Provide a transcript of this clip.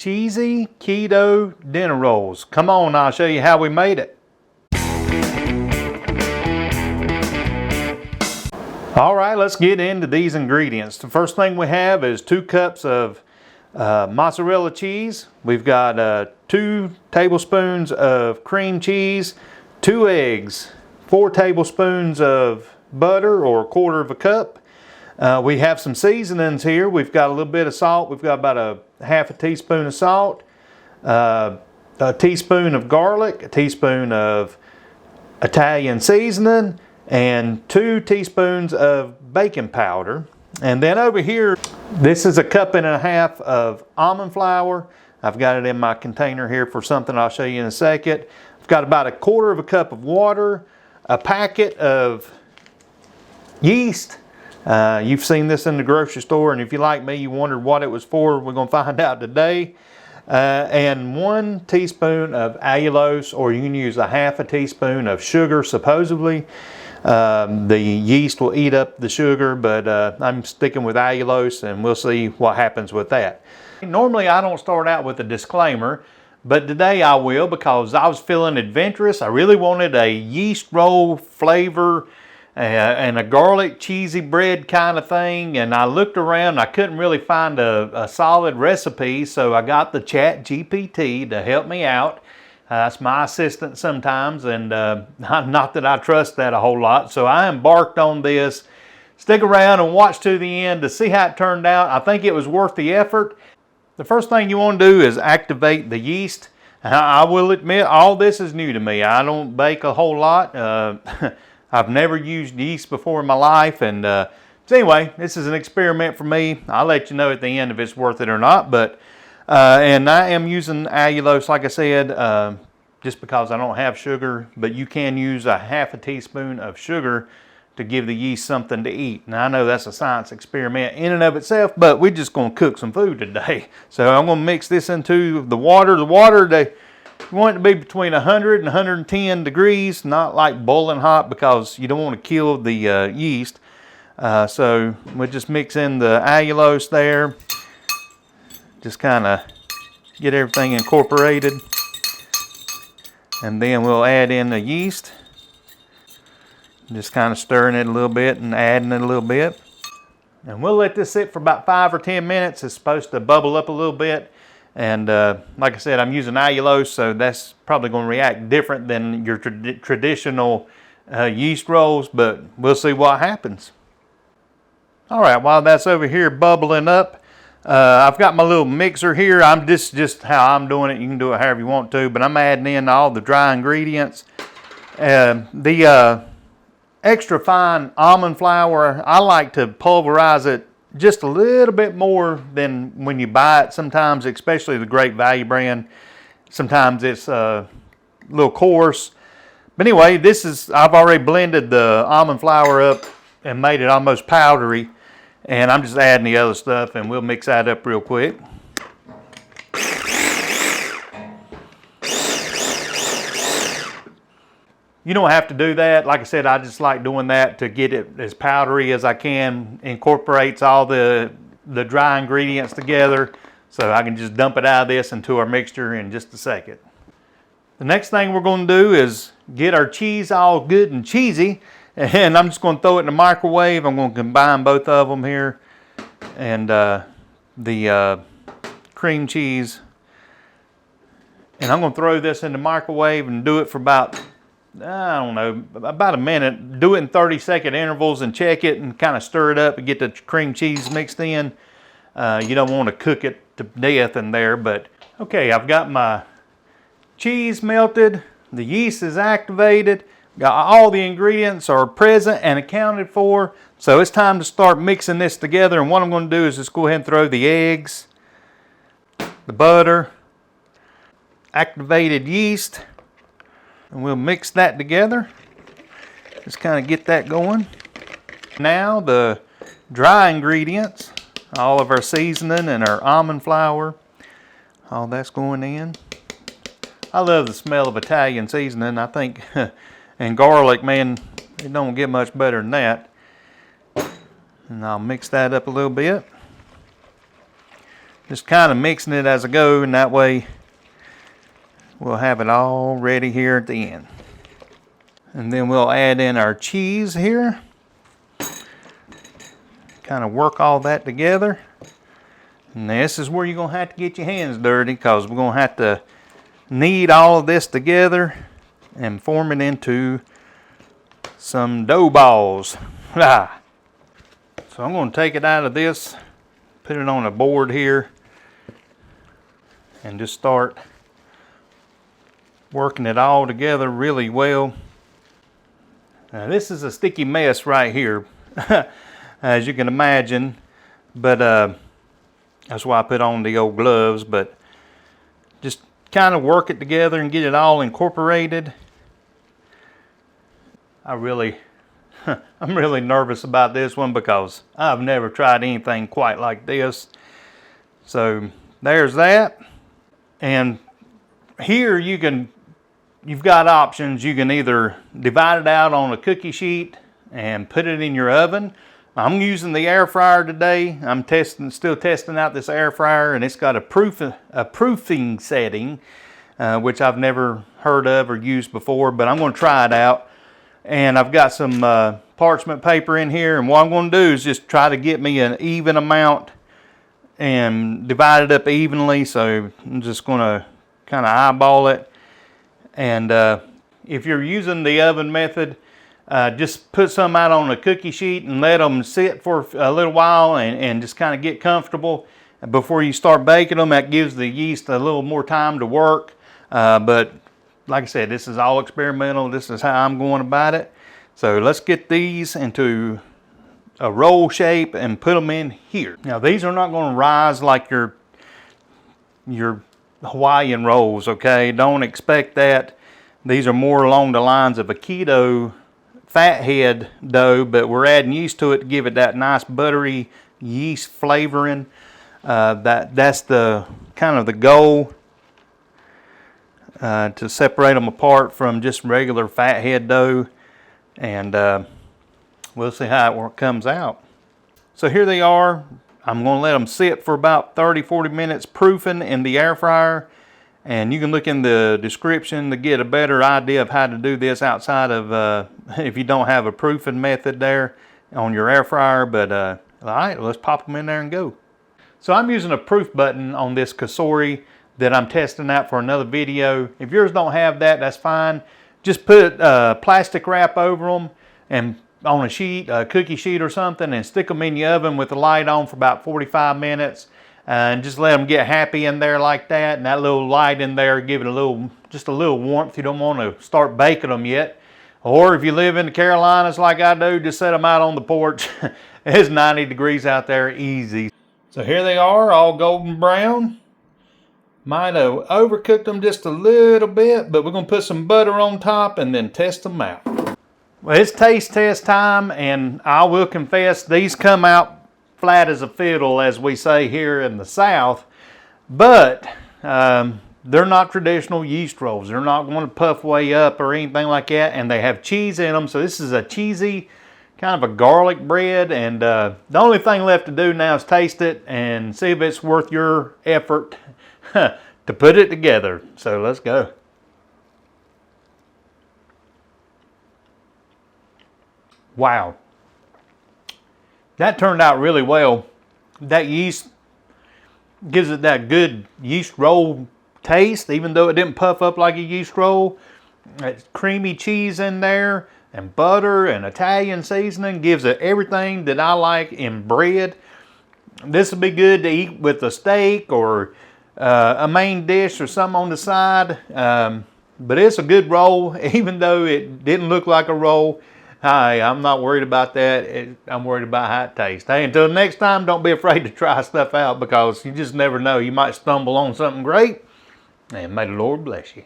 cheesy keto dinner rolls. Come on, I'll show you how we made it. All right, let's get into these ingredients. The first thing we have is 2 cups of mozzarella cheese. We've got 2 tablespoons of cream cheese, 2 eggs, 4 tablespoons of butter or 1/4 of a cup. We have some seasonings here. We've got a little bit of salt. We've got about a 1/2 teaspoon of salt, a teaspoon of garlic, a teaspoon of Italian seasoning, and 2 teaspoons of baking powder. And then over here, this is a 1.5 cups of almond flour. I've got it in my container here for something I'll show you in a second. I've got about a 1/4 of a cup of water, a packet of yeast. You've seen this in the grocery store, and if you like me, you wondered what it was for, we're going to find out today. And 1 teaspoon of allulose, or you can use a 1/2 teaspoon of sugar, supposedly. The yeast will eat up the sugar, but I'm sticking with allulose, and we'll see what happens with that. Normally I don't start out with a disclaimer, but today I will, because I was feeling adventurous. I really wanted a yeast roll flavor and a garlic cheesy bread kind of thing, and I looked around. I couldn't really find a solid recipe, so I got the ChatGPT to help me out. It's my assistant sometimes, and not that I trust that a whole lot, so I embarked on this. Stick around and watch to the end to see how it turned out. I think it was worth the effort. The first thing you want to do is activate the yeast. I will admit, all this is new to me. I don't bake a whole lot. I've never used yeast before in my life, and so anyway, this is an experiment for me. I'll let you know at the end if it's worth it or not. But and I am using allulose, like I said, just because I don't have sugar. But you can use a 1/2 teaspoon of sugar to give the yeast something to eat. Now I know that's a science experiment in and of itself, but we're just going to cook some food today. So I'm going to mix this into the water. The water, you want it to be between 100 and 110 degrees, not like boiling hot, because you don't want to kill the yeast. So we'll just mix in the allulose there. Just kind of get everything incorporated. And then we'll add in the yeast. Just kind of stirring it a little bit and adding it a little bit. And we'll let this sit for about 5 or 10 minutes. It's supposed to bubble up a little bit. And like I said, I'm using allulose, so that's probably going to react different than your traditional yeast rolls, but we'll see what happens. All right, while that's over here bubbling up, I've got my little mixer here. This is just how I'm doing it. You can do it however you want to, but I'm adding in all the dry ingredients. The extra fine almond flour, I like to pulverize it just a little bit more than when you buy it. Sometimes, especially the Great Value brand, sometimes it's a little coarse. But anyway, I've already blended the almond flour up and made it almost powdery. And I'm just adding the other stuff, and we'll mix that up real quick. You don't have to do that. Like I said, I just like doing that to get it as powdery as I can. Incorporates all the dry ingredients together, so I can just dump it out of this into our mixture in just a second. The next thing we're going to do is get our cheese all good and cheesy, and I'm just going to throw it in the microwave. I'm going to combine both of them here, and the cream cheese, and I'm going to throw this in the microwave and do it for about, I don't know, about a minute. Do it in 30-second intervals and check it and kind of stir it up and get the cream cheese mixed in. You don't want to cook it to death in there, but okay, I've got my cheese melted, the yeast is activated, got all the ingredients are present and accounted for, so it's time to start mixing this together. And what I'm going to do is just go ahead and throw the eggs, the butter, activated yeast, and we'll mix that together. Just kind of get that going. Now the dry ingredients, all of our seasoning and our almond flour, all that's going in. I love the smell of Italian seasoning, I think, and garlic, man, it don't get much better than that. And I'll mix that up a little bit. Just kind of mixing it as I go, and that way we'll have it all ready here at the end. And then we'll add in our cheese here. Kind of work all that together. And this is where you're going to have to get your hands dirty, because we're going to have to knead all of this together and form it into some dough balls. So I'm going to take it out of this, put it on a board here, and just start working it all together really well. Now this is a sticky mess right here, as you can imagine, but that's why I put on the old gloves. But just kind of work it together and get it all incorporated. I'm really nervous about this one because I've never tried anything quite like this. So there's that. And here you've got options. You can either divide it out on a cookie sheet and put it in your oven. I'm using the air fryer today. I'm still testing out this air fryer, and it's got a proofing setting, which I've never heard of or used before, but I'm going to try it out. And I've got some parchment paper in here, and what I'm going to do is just try to get me an even amount and divide it up evenly. So I'm just going to kind of eyeball it. And if you're using the oven method, just put some out on a cookie sheet and let them sit for a little while and just kind of get comfortable before you start baking them. That gives the yeast a little more time to work. But like I said, this is all experimental. This is how I'm going about it. So let's get these into a roll shape and put them in here. Now these are not going to rise like your Hawaiian rolls, okay? Don't expect that. These are more along the lines of a keto fathead dough, but we're adding yeast to it to give it that nice buttery yeast flavoring. That's the kind of the goal, to separate them apart from just regular fathead dough. And we'll see how it comes out. So here they are. I'm going to let them sit for about 30-40 minutes proofing in the air fryer. And you can look in the description to get a better idea of how to do this outside of, if you don't have a proofing method there on your air fryer. But all right, let's pop them in there and go. So I'm using a proof button on this Cosori that I'm testing out for another video. If yours don't have that, that's fine. Just put plastic wrap over them and on a sheet, a cookie sheet or something, and stick them in the oven with the light on for about 45 minutes. And just let them get happy in there like that, and that little light in there give it just a little warmth. You don't want to start baking them yet. Or if you live in the Carolinas like I do, just set them out on the porch. It's 90 degrees out there, easy. So here they are, all golden brown. Might have overcooked them just a little bit, but we're going to put some butter on top and then test them out. Well, it's taste test time, and I will confess these come out flat as a fiddle, as we say here in the South, but they're not traditional yeast rolls. They're not going to puff way up or anything like that, and they have cheese in them. So this is a cheesy kind of a garlic bread, and the only thing left to do now is taste it and see if it's worth your effort to put it together. So let's go. Wow. That turned out really well. That yeast gives it that good yeast roll taste, even though it didn't puff up like a yeast roll. It's creamy cheese in there, and butter and Italian seasoning gives it everything that I like in bread. This would be good to eat with a steak or a main dish or something on the side. But it's a good roll, even though it didn't look like a roll. Hey, I'm not worried about that. I'm worried about how it tastes. Hey, until next time, don't be afraid to try stuff out, because you just never know. You might stumble on something great, and may the Lord bless you.